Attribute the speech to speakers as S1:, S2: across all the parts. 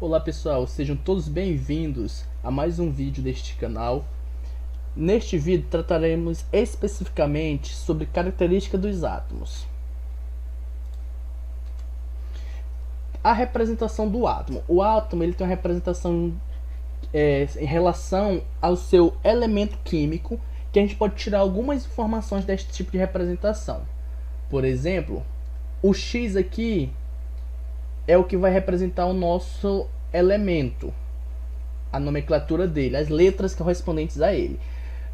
S1: Olá pessoal, sejam todos bem-vindos a mais um vídeo deste canal. Neste vídeo trataremos especificamente sobre características dos átomos. A representação do átomo. O átomo ele tem uma representação em relação ao seu elemento químico, que a gente pode tirar algumas informações deste tipo de representação. Por exemplo, o X aqui é o que vai representar o nosso elemento, a nomenclatura dele, as letras correspondentes a ele.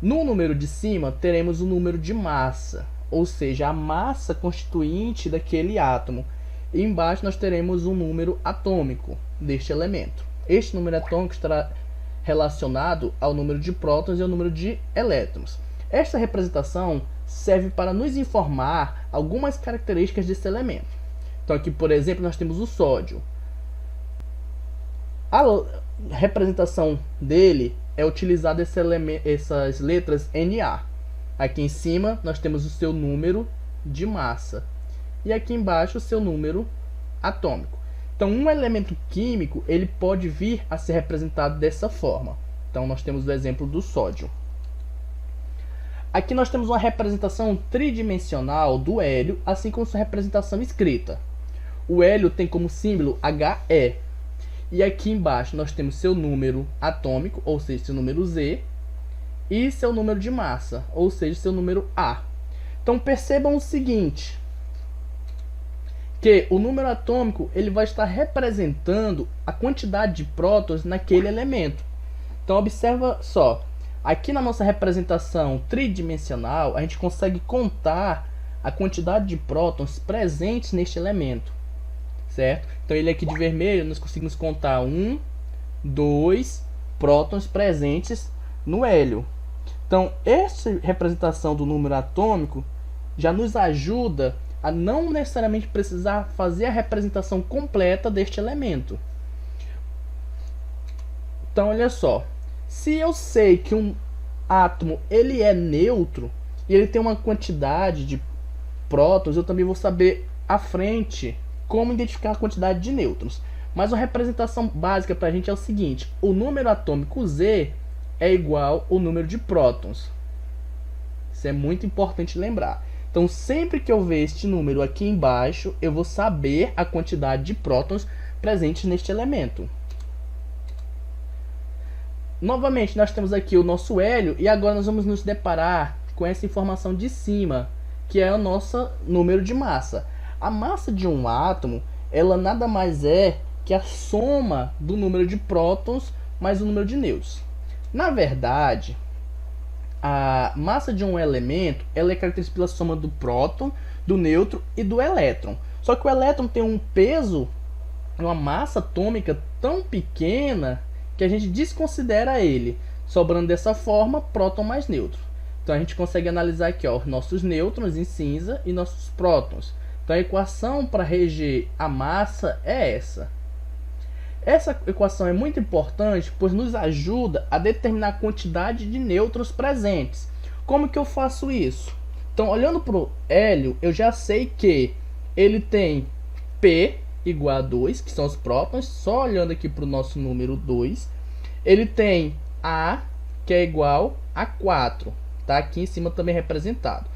S1: No número de cima teremos o número de massa, ou seja, a massa constituinte daquele átomo. E embaixo nós teremos um número atômico deste elemento. Este número atômico estará relacionado ao número de prótons e ao número de elétrons. Esta representação serve para nos informar algumas características desse elemento. Então aqui, por exemplo, nós temos o sódio. A representação dele é utilizada essas letras Na. Aqui em cima nós temos o seu número de massa. E aqui embaixo o seu número atômico. Então um elemento químico ele pode vir a ser representado dessa forma. Então nós temos o exemplo do sódio. Aqui nós temos uma representação tridimensional do hélio, assim como sua representação escrita. O hélio tem como símbolo He. E aqui embaixo nós temos seu número atômico, ou seja, seu número Z, e seu número de massa, ou seja, seu número A. Então percebam o seguinte, que o número atômico ele vai estar representando a quantidade de prótons naquele elemento. Então observa só, aqui na nossa representação tridimensional a gente consegue contar a quantidade de prótons presentes neste elemento. Certo? Então ele aqui de vermelho nós conseguimos contar 1, 2 prótons presentes no hélio. Então essa representação do número atômico já nos ajuda a não necessariamente precisar fazer a representação completa deste elemento. Então olha só, se eu sei que um átomo ele é neutro e ele tem uma quantidade de prótons, eu também vou saber à frente como identificar a quantidade de nêutrons. Mas a representação básica para a gente é o seguinte: o número atômico Z é igual ao número de prótons. Isso é muito importante lembrar. Então sempre que eu ver este número aqui embaixo, eu vou saber a quantidade de prótons presentes neste elemento. Novamente nós temos aqui o nosso hélio e agora nós vamos nos deparar com essa informação de cima, que é o nosso número de massa. A massa de um átomo, ela nada mais é que a soma do número de prótons mais o número de nêutrons. Na verdade, a massa de um elemento ela é caracterizada pela soma do próton, do nêutron e do elétron. Só que o elétron tem um peso, uma massa atômica tão pequena que a gente desconsidera ele, sobrando dessa forma próton mais nêutron. Então a gente consegue analisar aqui ó, nossos nêutrons em cinza e nossos prótons. Então a equação para reger a massa é essa. Essa equação é muito importante, pois nos ajuda a determinar a quantidade de nêutrons presentes. Como que eu faço isso? Então olhando para o hélio, eu já sei que ele tem P igual a 2, que são os prótons, só olhando aqui para o nosso número 2. Ele tem A, que é igual a 4, tá? Aqui em cima também representado.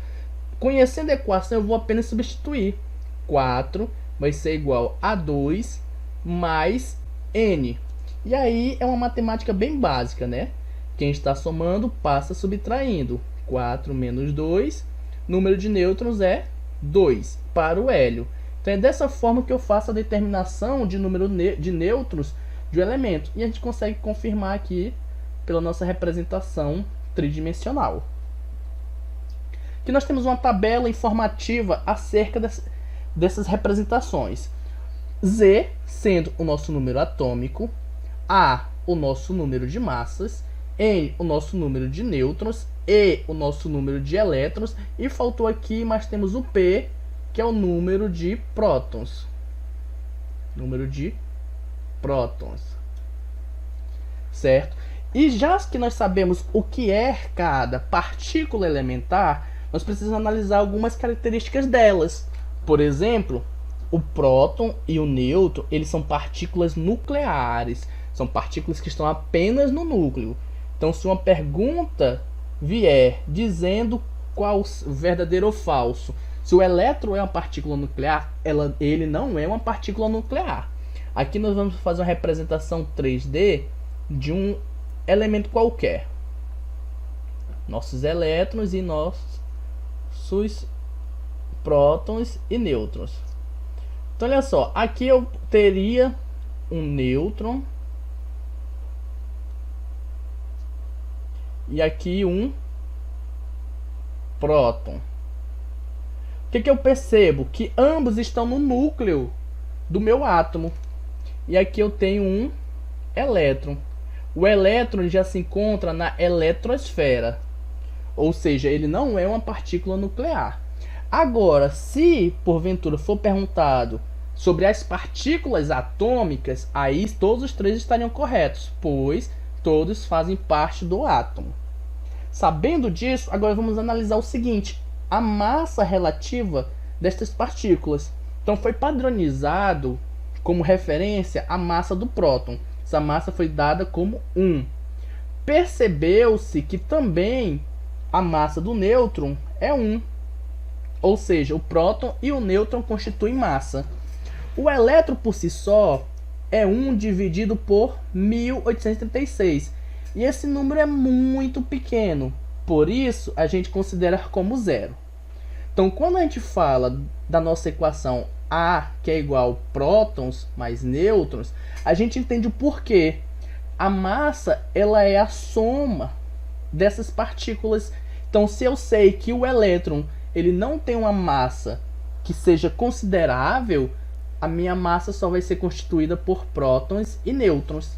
S1: Conhecendo a equação, eu vou apenas substituir. 4 vai ser igual a 2 mais N. E aí é uma matemática bem básica, né? Quem está somando passa subtraindo. 4 menos 2, número de nêutrons é 2 para o hélio. Então é dessa forma que eu faço a determinação de número de nêutrons de um elemento. E a gente consegue confirmar aqui pela nossa representação tridimensional. Aqui nós temos uma tabela informativa acerca dessas representações. Z sendo o nosso número atômico, A o nosso número de massas, N o nosso número de nêutrons, E o nosso número de elétrons e faltou aqui, mas temos o P, que é o número de prótons. Número de prótons. Certo? E já que nós sabemos o que é cada partícula elementar, nós precisamos analisar algumas características delas. Por exemplo, o próton e o nêutron, eles são partículas nucleares. São partículas que estão apenas no núcleo. Então, se uma pergunta vier dizendo qual verdadeiro ou falso, se o elétron é uma partícula nuclear, ele não é uma partícula nuclear. Aqui nós vamos fazer uma representação 3D de um elemento qualquer. Nossos elétrons e nossos prótons e nêutrons. Então, olha só, aqui eu teria um nêutron e aqui um próton. O que eu percebo? Que ambos estão no núcleo do meu átomo. E aqui eu tenho um elétron. O elétron já se encontra na eletrosfera, ou seja, ele não é uma partícula nuclear. Agora, se porventura for perguntado sobre as partículas atômicas, aí todos os três estariam corretos, pois todos fazem parte do átomo. Sabendo disso, agora vamos analisar o seguinte: a massa relativa destas partículas. Então, foi padronizado como referência a massa do próton. Essa massa foi dada como 1. Percebeu-se que também a massa do nêutron é 1. Ou seja, o próton e o nêutron constituem massa. O elétron por si só é 1 dividido por 1836. E esse número é muito pequeno. Por isso, a gente considera como zero. Então, quando a gente fala da nossa equação A, que é igual a prótons mais nêutrons, a gente entende o porquê. A massa, ela é a soma dessas partículas. Então, se eu sei que o elétron ele não tem uma massa que seja considerável, a minha massa só vai ser constituída por prótons e nêutrons.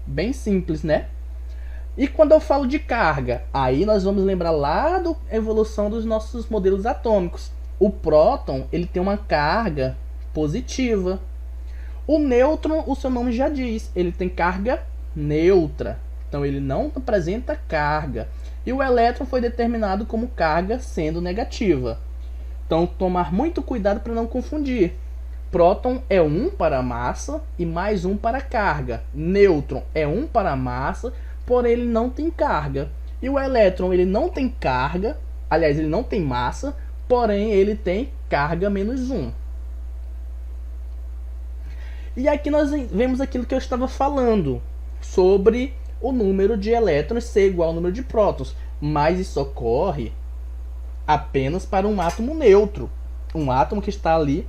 S1: Bem simples, né? E quando eu falo de carga, aí nós vamos lembrar lá da evolução dos nossos modelos atômicos. O próton, ele tem uma carga positiva. O nêutron, o seu nome já diz, ele tem carga neutra. Então, ele não apresenta carga. E o elétron foi determinado como carga sendo negativa. Então, tomar muito cuidado para não confundir. Próton é 1 para a massa e mais 1 para a carga. Nêutron é 1 para a massa, porém ele não tem carga. E o elétron, ele não tem carga, aliás, ele não tem massa, porém ele tem carga menos 1. E aqui nós vemos aquilo que eu estava falando, sobre o número de elétrons ser igual ao número de prótons. Mas isso ocorre apenas para um átomo neutro. Um átomo que está ali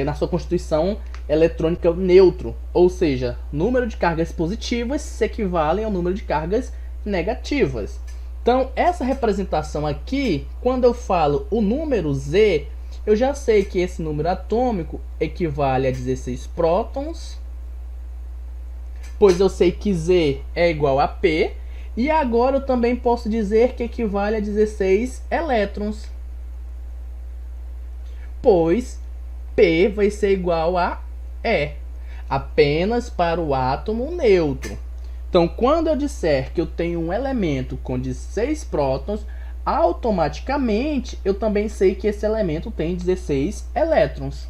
S1: na sua constituição eletrônica neutro. Ou seja, número de cargas positivas se equivalem ao número de cargas negativas. Então, essa representação aqui, quando eu falo o número Z, eu já sei que esse número atômico equivale a 16 prótons, pois eu sei que Z é igual a P, e agora eu também posso dizer que equivale a 16 elétrons, pois P vai ser igual a E, apenas para o átomo neutro. Então, quando eu disser que eu tenho um elemento com 16 prótons, automaticamente eu também sei que esse elemento tem 16 elétrons.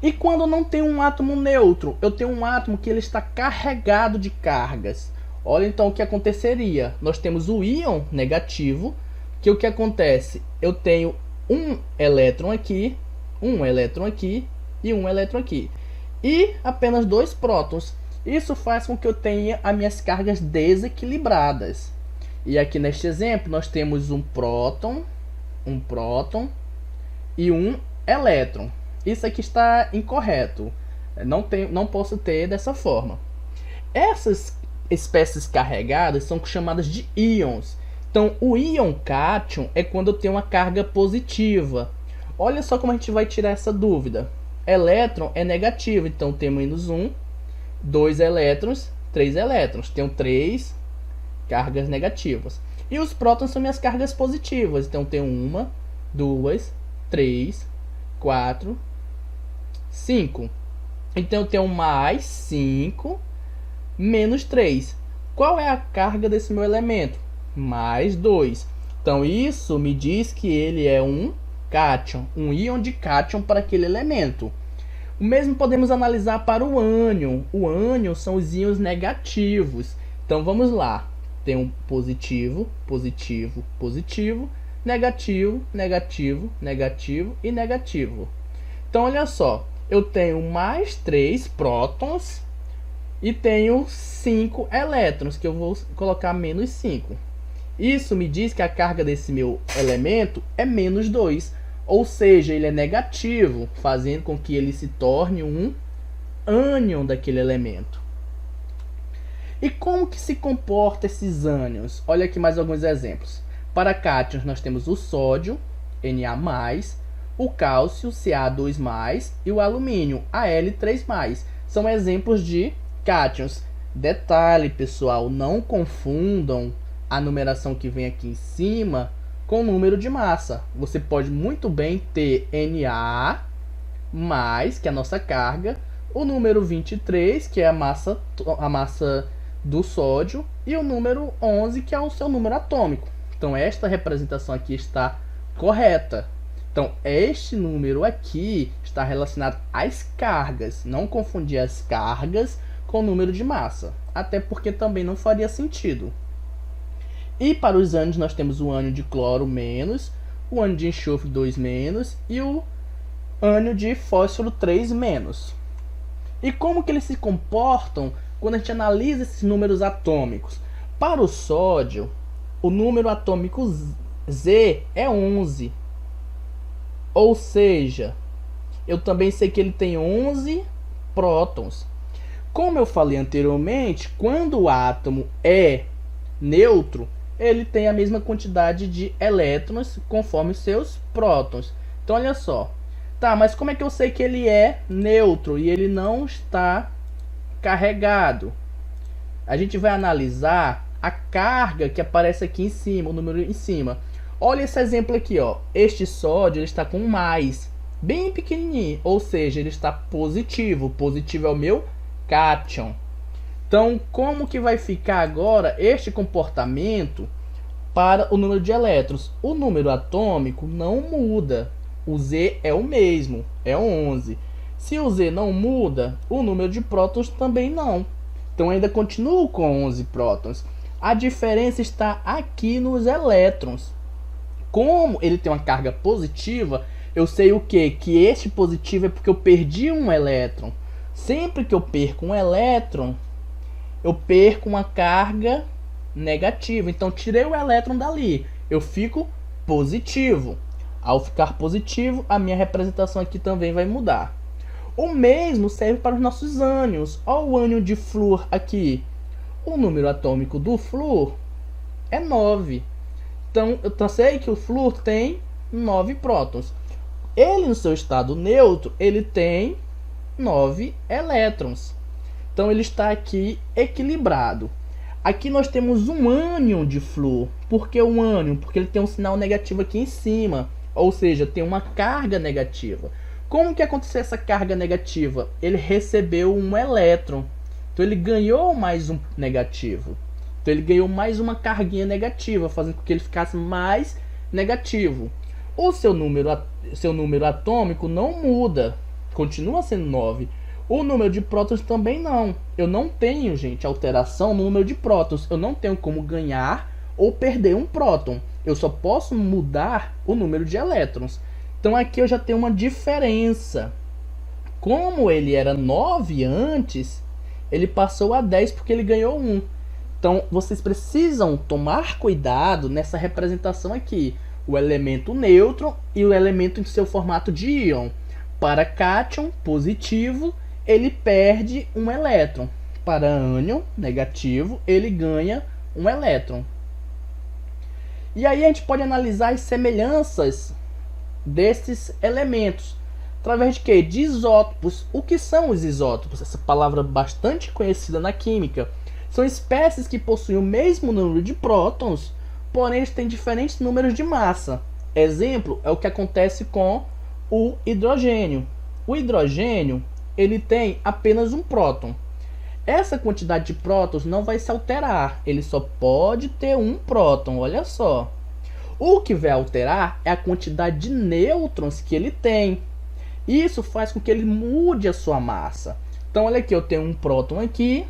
S1: E quando eu não tenho um átomo neutro, eu tenho um átomo que ele está carregado de cargas. Olha então o que aconteceria. Nós temos o íon negativo, que o que acontece? Eu tenho um elétron aqui e um elétron aqui. E apenas 2 prótons. Isso faz com que eu tenha as minhas cargas desequilibradas. E aqui neste exemplo nós temos um próton e um elétron. Isso aqui está incorreto. Não posso ter dessa forma. Essas espécies carregadas são chamadas de íons. Então, o íon cátion é quando eu tenho uma carga positiva. Olha só como a gente vai tirar essa dúvida. Elétron é negativo, então temos menos 1, 2 elétrons, 3 elétrons. Tenho 3 cargas negativas. E os prótons são minhas cargas positivas. Então, tenho 1, 2, 3, 4, 5. Então, eu tenho mais 5, menos 3. Qual é a carga desse meu elemento? Mais 2. Então, isso me diz que ele é um cátion, um íon de cátion para aquele elemento. O mesmo podemos analisar para o ânion. O ânion são os íons negativos. Então vamos lá. Tem um positivo, positivo, positivo, negativo, negativo, negativo e negativo. Então olha só, eu tenho mais 3 prótons e tenho 5 elétrons, que eu vou colocar menos 5. Isso me diz que a carga desse meu elemento é menos 2, ou seja, ele é negativo, fazendo com que ele se torne um ânion daquele elemento. E como que se comporta esses ânions? Olha aqui mais alguns exemplos. Para cátions nós temos o sódio, Na+, o cálcio, Ca2+, e o alumínio, Al3+. São exemplos de cátions. Detalhe, pessoal, não confundam a numeração que vem aqui em cima com o número de massa. Você pode muito bem ter Na+, que é a nossa carga, o número 23, que é a massa do sódio, e o número 11, que é o seu número atômico. Então esta representação aqui está correta. Então este número aqui está relacionado às cargas. Não confundir as cargas com o número de massa, até porque também não faria sentido. E para os ânions nós temos o ânion de cloro menos, o ânion de enxofre 2 menos e o ânion de fósforo 3 menos. E como que eles se comportam quando a gente analisa esses números atômicos? Para o sódio, o número atômico Z é 11. Ou seja, eu também sei que ele tem 11 prótons. Como eu falei anteriormente, quando o átomo é neutro, ele tem a mesma quantidade de elétrons conforme os seus prótons. Então olha só. Tá, mas como é que eu sei que ele é neutro e ele não está carregado? A gente vai analisar a carga que aparece aqui em cima, o número em cima. Olha esse exemplo aqui, ó. Este sódio ele está com mais, bem pequenininho, ou seja, ele está positivo. Positivo é o meu cátion. Então, como que vai ficar agora este comportamento para o número de elétrons? O número atômico não muda. O Z é o mesmo, é 11. Se o Z não muda, o número de prótons também não. Então ainda continuo com 11 prótons. A diferença está aqui nos elétrons. Como ele tem uma carga positiva, eu sei o quê? Que este positivo é porque eu perdi um elétron. Sempre que eu perco um elétron, eu perco uma carga negativa. Então tirei o elétron dali, eu fico positivo. Ao ficar positivo, a minha representação aqui também vai mudar. O mesmo serve para os nossos ânions. Olha o ânion de flúor aqui. O número atômico do flúor é 9. Então eu sei que o flúor tem 9 prótons. Ele, no seu estado neutro, ele tem 9 elétrons. Então ele está aqui equilibrado. Aqui nós temos um ânion de flúor. Por que um ânion? Porque ele tem um sinal negativo aqui em cima. Ou seja, tem uma carga negativa. Como que aconteceu essa carga negativa? Ele recebeu um elétron. Então ele ganhou mais um negativo. Então ele ganhou mais uma carguinha negativa, fazendo com que ele ficasse mais negativo. O seu número atômico não muda. Continua sendo 9. O número de prótons também não. Eu não tenho, gente, alteração no número de prótons. Eu não tenho como ganhar ou perder um próton. Eu só posso mudar o número de elétrons. Então aqui eu já tenho uma diferença. Como ele era 9 antes, ele passou a 10 porque ele ganhou 1. Então vocês precisam tomar cuidado nessa representação aqui. O elemento neutro e o elemento em seu formato de íon. Para cátion, positivo, ele perde um elétron. Para ânion, negativo, ele ganha um elétron. E aí a gente pode analisar as semelhanças desses elementos. Através de quê? De isótopos. O que são os isótopos? Essa palavra bastante conhecida na química. São espécies que possuem o mesmo número de prótons, porém eles têm diferentes números de massa. Exemplo é o que acontece com o hidrogênio. O hidrogênio ele tem apenas um próton. Essa quantidade de prótons não vai se alterar. Ele só pode ter um próton, olha só. O que vai alterar é a quantidade de nêutrons que ele tem. Isso faz com que ele mude a sua massa. Então, olha aqui, eu tenho um próton aqui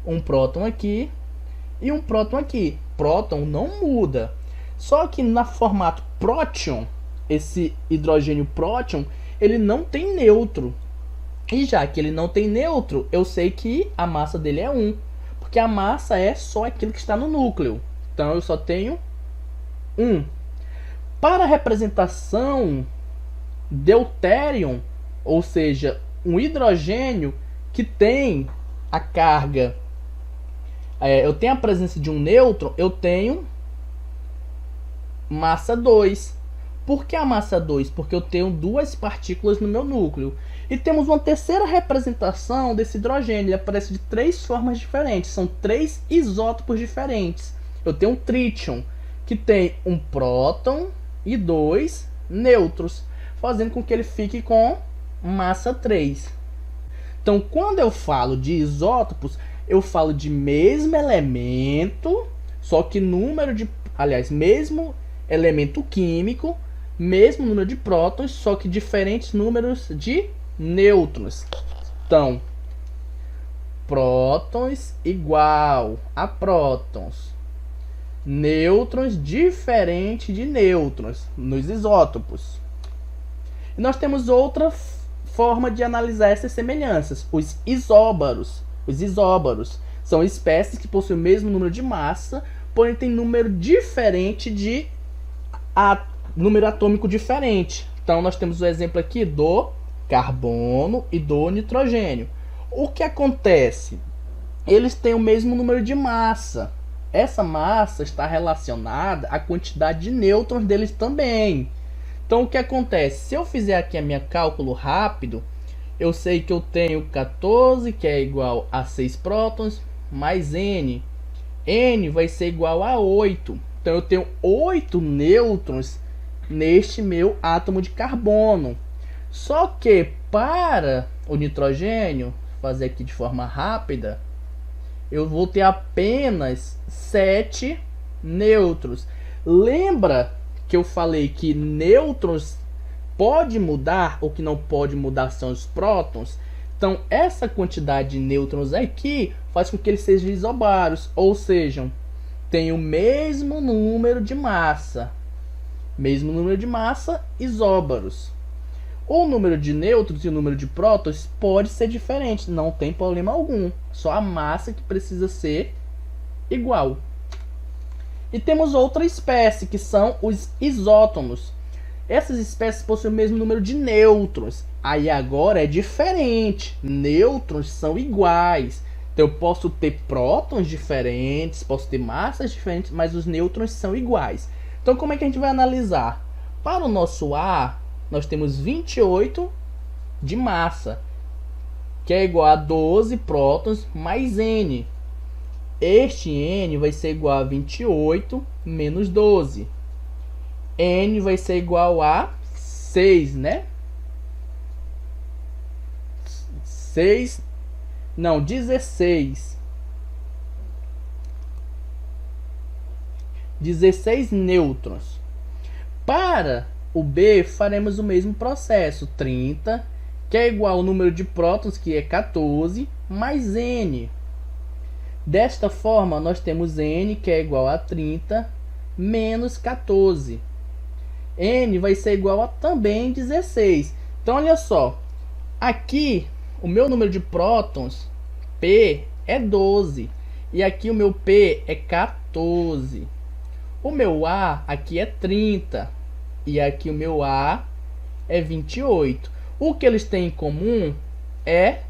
S1: e um próton aqui. Próton não muda. Só que no formato próton, esse hidrogênio próton, ele não tem neutro. E já que ele não tem neutro, eu sei que a massa dele é 1. Porque a massa é só aquilo que está no núcleo. Então, eu só tenho 1. Para a representação deutérium, ou seja, um hidrogênio que tem a carga, eu tenho a presença de um nêutron, eu tenho massa 2. Por que a massa 2? Porque eu tenho duas partículas no meu núcleo. E temos uma terceira representação desse hidrogênio. Ele aparece de 3 formas diferentes. São 3 isótopos diferentes. Eu tenho um trítium, que tem um próton e 2 nêutrons, fazendo com que ele fique com massa 3. Então, quando eu falo de isótopos, eu falo de mesmo elemento, só que mesmo elemento químico, mesmo número de prótons, só que diferentes números de nêutrons. Então, prótons igual a prótons, nêutrons diferente de nêutrons nos isótopos. E nós temos outra forma de analisar essas semelhanças, os isóbaros. Os isóbaros são espécies que possuem o mesmo número de massa, porém tem número diferente de número atômico diferente. Então nós temos o exemplo aqui do carbono e do nitrogênio. O que acontece? Eles têm o mesmo número de massa. Essa massa está relacionada à quantidade de nêutrons deles também. Então o que acontece? Se eu fizer aqui a minha cálculo rápido, eu sei que eu tenho 14, que é igual a 6 prótons, mais N. N vai ser igual a 8. Então eu tenho 8 nêutrons neste meu átomo de carbono. Só que para o nitrogênio, fazer aqui de forma rápida, eu vou ter apenas 7 nêutrons. Lembra que eu falei que nêutrons pode mudar, o que não pode mudar são os prótons? Então essa quantidade de nêutrons aqui faz com que eles sejam isobários, ou seja, tem o mesmo número de massa. Mesmo número de massa, isóbaros. O número de nêutrons e o número de prótons pode ser diferente, não tem problema algum. Só a massa que precisa ser igual. E temos outra espécie, que são os isótonos. Essas espécies possuem o mesmo número de nêutrons. Aí agora é diferente. Nêutrons são iguais. Então eu posso ter prótons diferentes, posso ter massas diferentes, mas os nêutrons são iguais. Então como é que a gente vai analisar? Para o nosso A, nós temos 28 de massa, que é igual a 12 prótons mais N. Este N vai ser igual a 28 menos 12. N vai ser igual a 6, né? 16. 16 nêutrons. Para o B, faremos o mesmo processo. 30, que é igual ao número de prótons, que é 14, mais N. Desta forma, nós temos N, que é igual a 30, menos 14. N vai ser igual a também 16. Então, olha só. Aqui, o meu número de prótons, P, é 12. E aqui o meu P é 14. O meu A aqui é 30. E aqui o meu A é 28. O que eles têm em comum é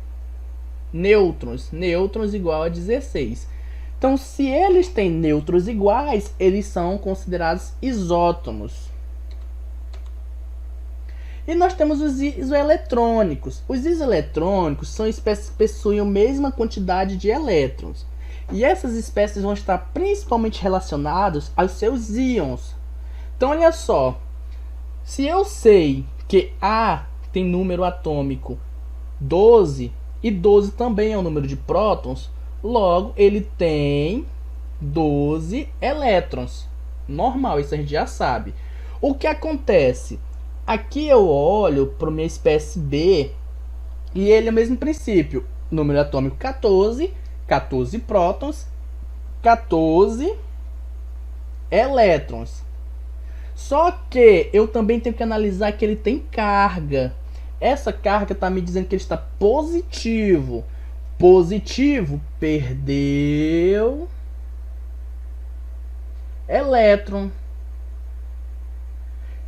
S1: nêutrons. Nêutrons igual a 16. Então, se eles têm nêutrons iguais, eles são considerados isótonos. E nós temos os isoeletrônicos. Os isoeletrônicos são espécies que possuem a mesma quantidade de elétrons. E essas espécies vão estar principalmente relacionadas aos seus íons. Então, olha só. Se eu sei que A tem número atômico 12, e 12 também é o número de prótons, logo ele tem 12 elétrons. normal, isso a gente já sabe. O que acontece? Aqui eu olho para minha espécie B e ele é o mesmo princípio. Número atômico 14, 14 prótons, 14 elétrons. Só que eu também tenho que analisar que ele tem carga. Essa carga está me dizendo que ele está positivo. Positivo, perdeu elétron.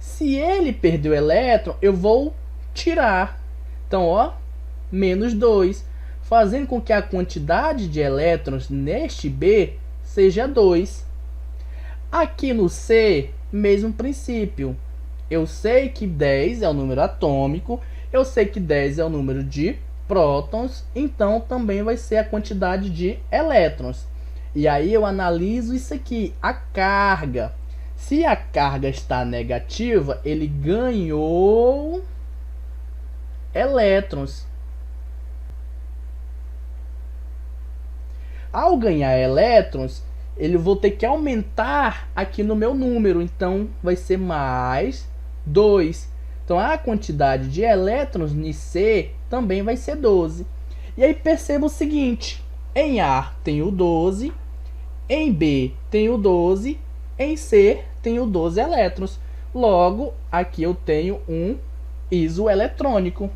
S1: Se ele perdeu elétron, eu vou tirar. Então, ó, menos 2. Fazendo com que a quantidade de elétrons neste B seja 2. Aqui no C, mesmo princípio. Eu sei que 10 é o número atômico. Eu sei que 10 é o número de prótons. Então, também vai ser a quantidade de elétrons. E aí eu analiso isso aqui, a carga. Se a carga está negativa, ele ganhou elétrons. Ao ganhar elétrons, ele vou ter que aumentar aqui no meu número. Então, vai ser mais 2. Então, a quantidade de elétrons em C também vai ser 12. E aí, perceba o seguinte. Em A tem o 12. Em B tem o 12. Em C tem o 12 elétrons. Logo, aqui eu tenho um isoeletrônico.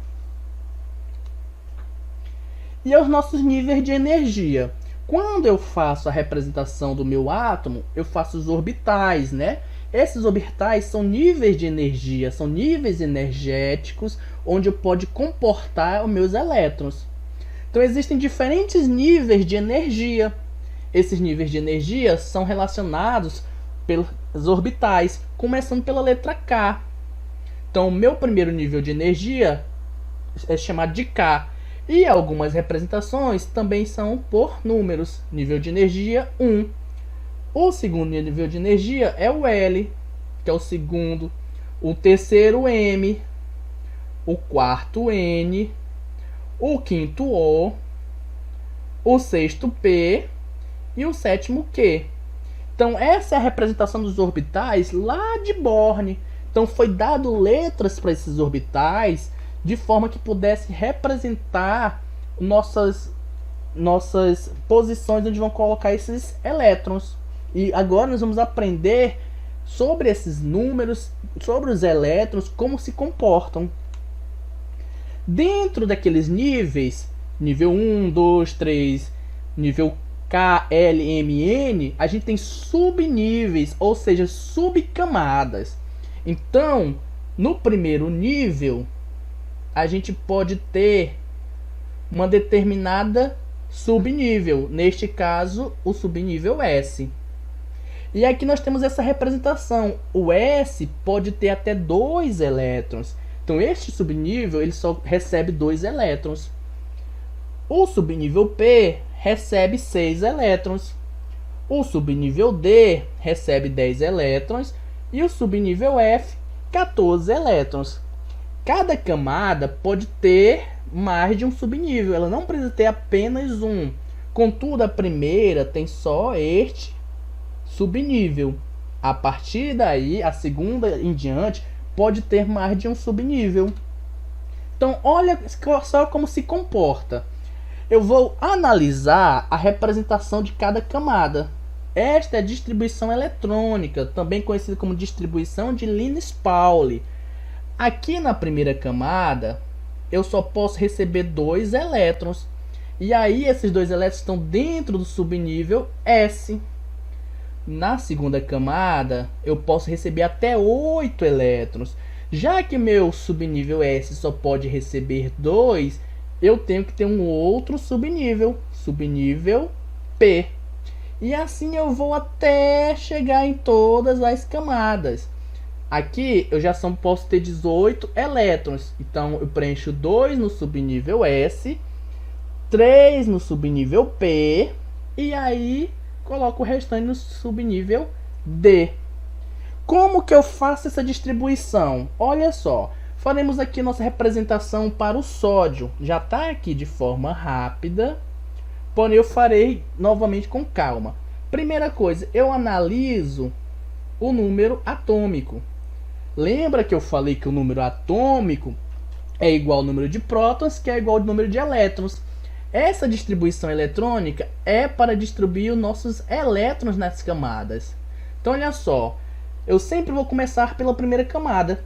S1: E os nossos níveis de energia. Quando eu faço a representação do meu átomo, eu faço os orbitais, né? Esses orbitais são níveis de energia, são níveis energéticos onde eu posso comportar os meus elétrons. Então existem diferentes níveis de energia. Esses níveis de energia são relacionados pelos orbitais, começando pela letra K. Então, o meu primeiro nível de energia é chamado de K. E algumas representações também são por números. Nível de energia 1. O segundo nível de energia é o L, que é o segundo. O terceiro M. O quarto N. O quinto O. O sexto P. E o sétimo Q. Então, essa é a representação dos orbitais lá de Born. Então, foi dado letras para esses orbitais de forma que pudesse representar nossas posições onde vão colocar esses elétrons. E agora nós vamos aprender sobre esses números, sobre os elétrons, como se comportam. Dentro daqueles níveis, nível 1, 2, 3, nível K, L, M, N, a gente tem subníveis, ou seja, subcamadas. Então, no primeiro nível, a gente pode ter uma determinada subnível. Neste caso, o subnível S. E aqui nós temos essa representação. O S pode ter até 2 elétrons. Então, este subnível ele só recebe 2 elétrons. O subnível P recebe 6 elétrons. O subnível D recebe 10 elétrons. E o subnível F, 14 elétrons. Cada camada pode ter mais de um subnível. Ela não precisa ter apenas um. Contudo, a primeira tem só este subnível. A partir daí, a segunda em diante, pode ter mais de um subnível. Então, olha só como se comporta. Eu vou analisar a representação de cada camada. Esta é a distribuição eletrônica, também conhecida como distribuição de Linus-Pauling. Aqui na primeira camada, eu só posso receber 2 elétrons. E aí, esses 2 elétrons estão dentro do subnível S. Na segunda camada, eu posso receber até 8 elétrons. Já que meu subnível S só pode receber 2, eu tenho que ter um outro subnível, subnível P. E assim eu vou até chegar em todas as camadas. Aqui eu já só posso ter 18 elétrons. Então eu preencho 2 no subnível S, 3 no subnível P e aí coloco o restante no subnível D. Como que eu faço essa distribuição? Olha só, faremos aqui nossa representação para o sódio. Já está aqui de forma rápida, porém eu farei novamente com calma. Primeira coisa, eu analiso o número atômico. Lembra que eu falei que o número atômico é igual ao número de prótons, que é igual ao número de elétrons. Essa distribuição eletrônica é para distribuir os nossos elétrons nas camadas. Então, olha só, eu sempre vou começar pela primeira camada.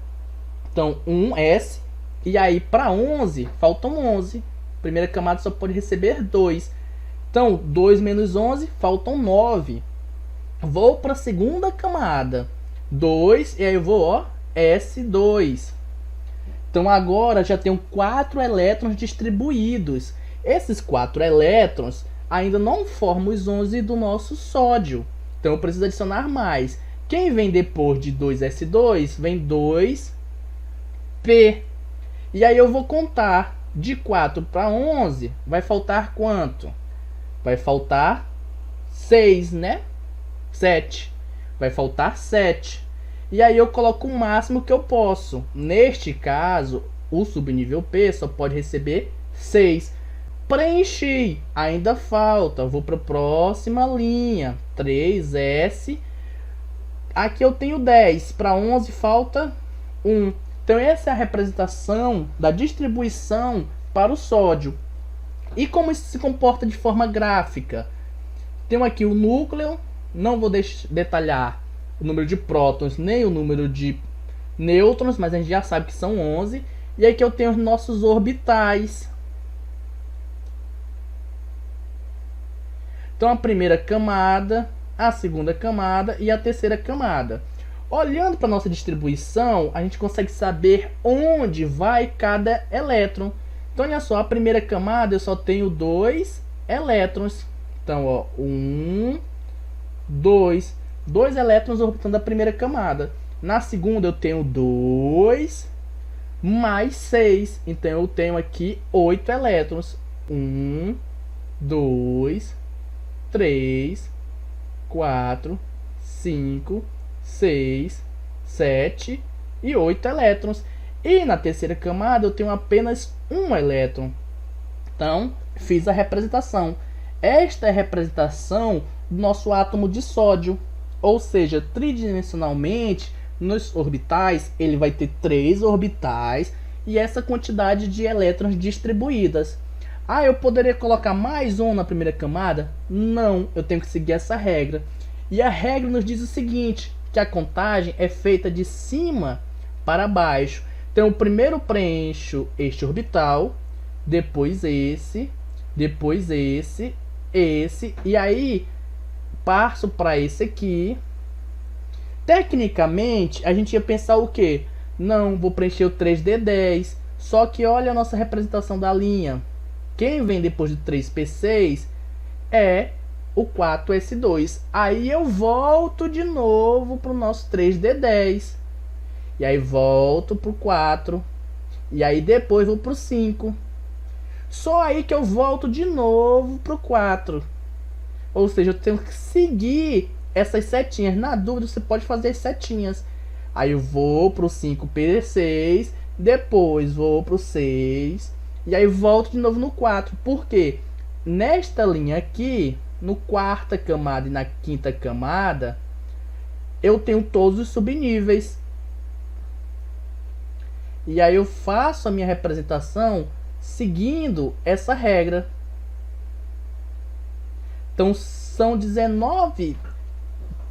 S1: Então, 1s, e aí para 11, faltam 11. Primeira camada só pode receber 2. Então, 2 menos 11, faltam 9. Vou para a segunda camada. 2, e aí eu vou, ó, S2. Então, agora já tenho 4 elétrons distribuídos. Esses 4 elétrons ainda não formam os 11 do nosso sódio. Então, eu preciso adicionar mais. Quem vem depois de 2s2? Vem 2p. E aí eu vou contar. De 4 para 11, vai faltar quanto? Vai faltar 6, né? 7. Vai faltar 7. E aí eu coloco o máximo que eu posso. Neste caso, o subnível P só pode receber 6. Preenchi. Ainda falta. Vou para a próxima linha. 3S. Aqui eu tenho 10. Para 11 falta 1. Então essa é a representação da distribuição para o sódio. E como isso se comporta de forma gráfica? Tenho aqui o núcleo. Não vou detalhar o número de prótons nem o número de nêutrons, mas a gente já sabe que são 11. E aqui eu tenho os nossos orbitais. Então a primeira camada, a segunda camada e a terceira camada. Olhando para a nossa distribuição, a gente consegue saber onde vai cada elétron. Então olha só, a primeira camada eu só tenho 2 elétrons. Então, ó, 1, 2. 2 elétrons orbitando a primeira camada. Na segunda eu tenho 2 mais 6. Então eu tenho aqui 8 elétrons. 1, 2, 3, 4, 5, 6, 7 e 8 elétrons. E na terceira camada eu tenho apenas 1 elétron. Então, fiz a representação. Esta é a representação do nosso átomo de sódio. Ou seja, tridimensionalmente, nos orbitais, ele vai ter 3 orbitais e essa quantidade de elétrons distribuídas. Ah, eu poderia colocar mais um na primeira camada? Não, eu tenho que seguir essa regra. E a regra nos diz o seguinte, que a contagem é feita de cima para baixo. Então, eu primeiro preencho este orbital, depois esse, esse, e aí passo para esse aqui. Tecnicamente, a gente ia pensar o quê? Não, vou preencher o 3D10. Só que olha a nossa representação da linha. Quem vem depois do 3P6 é o 4S2. Aí eu volto de novo para o nosso 3D10. E aí volto para o 4. E aí depois vou para o 5. Só aí que eu volto de novo para o 4. Ou seja, eu tenho que seguir essas setinhas. Na dúvida, você pode fazer as setinhas. Aí eu vou para o 5P6. Depois vou para o 6. E aí volto de novo no 4. Por quê? Nesta linha aqui, no quarta camada e na quinta camada, eu tenho todos os subníveis. E aí eu faço a minha representação seguindo essa regra. Então são 19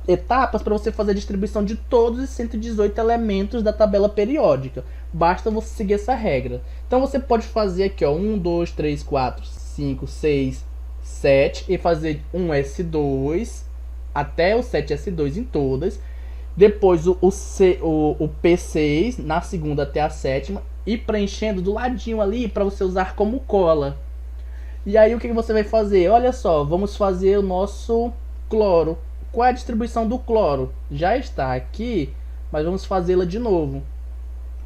S1: etapas para você fazer a distribuição de todos os 118 elementos da tabela periódica. Basta você seguir essa regra. Então você pode fazer aqui, ó, 1, 2, 3, 4, 5, 6, 7 e fazer um S2 até o 7S2 em todas. Depois o P6 na segunda até a sétima e preenchendo do ladinho ali para você usar como cola. E aí o que você vai fazer? Olha só, vamos fazer o nosso cloro. Qual é a distribuição do cloro? Já está aqui, mas vamos fazê-la de novo.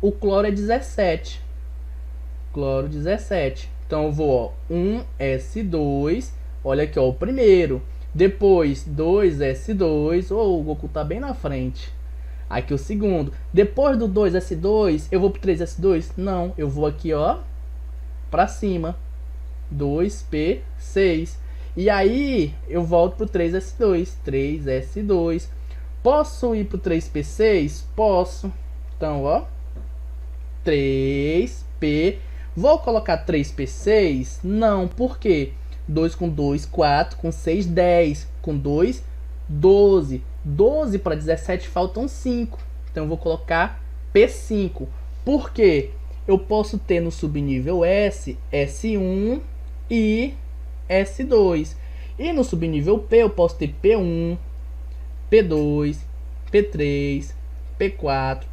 S1: O cloro é 17. Cloro 17. Então eu vou, ó, 1S2. Olha aqui, ó, o primeiro. Depois 2S2. Oh, o Goku tá bem na frente. Aqui o segundo. Depois do 2S2, eu vou pro 3S2? Não, eu vou aqui, ó, pra cima. 2P6. E aí eu volto pro 3S2. 3S2. Posso ir para o 3p6? Posso. Então, ó, 3p. Vou colocar 3p6? Não, por quê? 2 com 2, 4, com 6, 10, com 2, 12. 12 para 17 faltam 5. Então eu vou colocar P5. Por quê? Eu posso ter no subnível S, S1 e S2. E no subnível P eu posso ter P1, P2, P3, P4,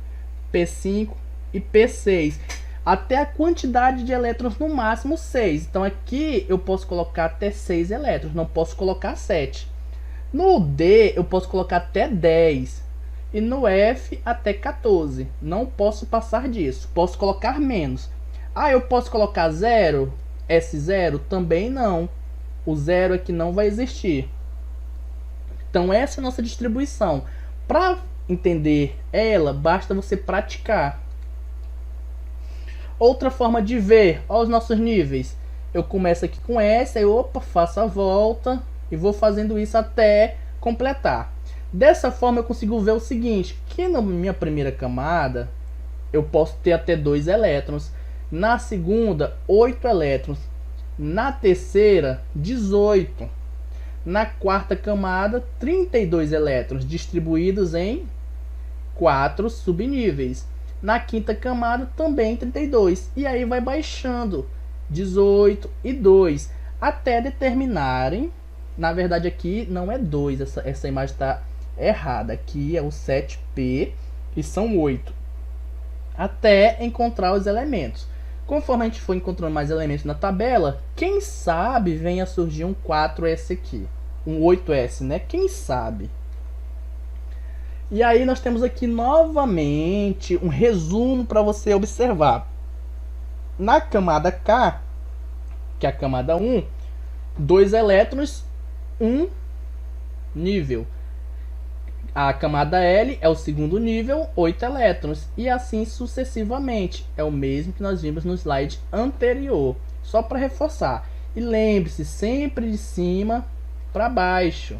S1: P5 e P6. Até a quantidade de elétrons no máximo 6. Então aqui eu posso colocar até 6 elétrons, não posso colocar 7. No D eu posso colocar até 10. E no F até 14. Não posso passar disso. Posso colocar menos. Ah, eu posso colocar 0? S0? Também não. O 0 aqui não vai existir. Então essa é a nossa distribuição. Para entender ela, basta você praticar. Outra forma de ver, olha os nossos níveis. Eu começo aqui com S, aí opa, faço a volta e vou fazendo isso até completar. Dessa forma eu consigo ver o seguinte, que na minha primeira camada eu posso ter até 2 elétrons. Na segunda, 8 elétrons. Na terceira, 18. Na quarta camada, 32 elétrons distribuídos em 4 subníveis. Na quinta camada também 32. E aí vai baixando 18 e 2. Até determinarem. Na verdade aqui não é 2. Essa imagem está errada. Aqui é o 7p e são 8. Até encontrar os elementos. Conforme a gente for encontrando mais elementos na tabela, quem sabe venha a surgir um 4S aqui. Um 8S, né? Quem sabe? E aí nós temos aqui novamente um resumo para você observar. Na camada K, que é a camada 1, 2 elétrons, 1 nível. A camada L é o segundo nível, 8 elétrons. E assim sucessivamente. É o mesmo que nós vimos no slide anterior. Só para reforçar. E lembre-se, sempre de cima para baixo.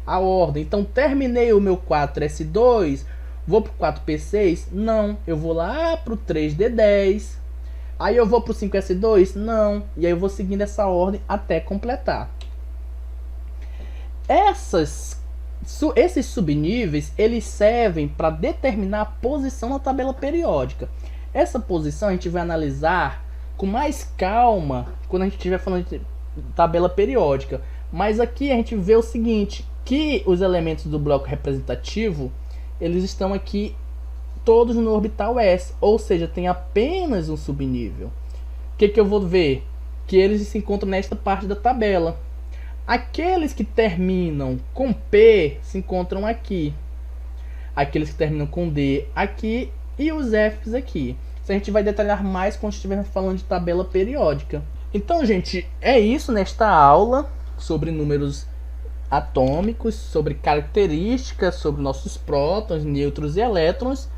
S1: A ordem. Então terminei o meu 4S2, vou para o 4P6? Não, eu vou lá para o 3D10. Aí eu vou para o 5S2? Não. E aí eu vou seguindo essa ordem até completar. Esses subníveis, eles servem para determinar a posição na tabela periódica. Essa posição a gente vai analisar com mais calma quando a gente estiver falando de tabela periódica. Mas aqui a gente vê o seguinte, que os elementos do bloco representativo, eles estão aqui todos no orbital S, ou seja, tem apenas um subnível. O que eu vou ver? Que eles se encontram nesta parte da tabela. Aqueles que terminam com P se encontram aqui. Aqueles que terminam com D aqui e os Fs aqui. Isso a gente vai detalhar mais quando estivermos falando de tabela periódica. Então, gente, é isso nesta aula sobre números atômicos, sobre características, sobre nossos prótons, nêutrons e elétrons.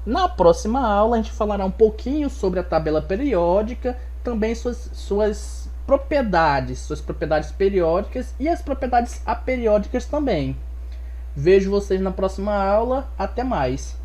S1: Na próxima aula a gente falará um pouquinho sobre a tabela periódica, também suas propriedades periódicas e as propriedades aperiódicas também. Vejo vocês na próxima aula. Até mais!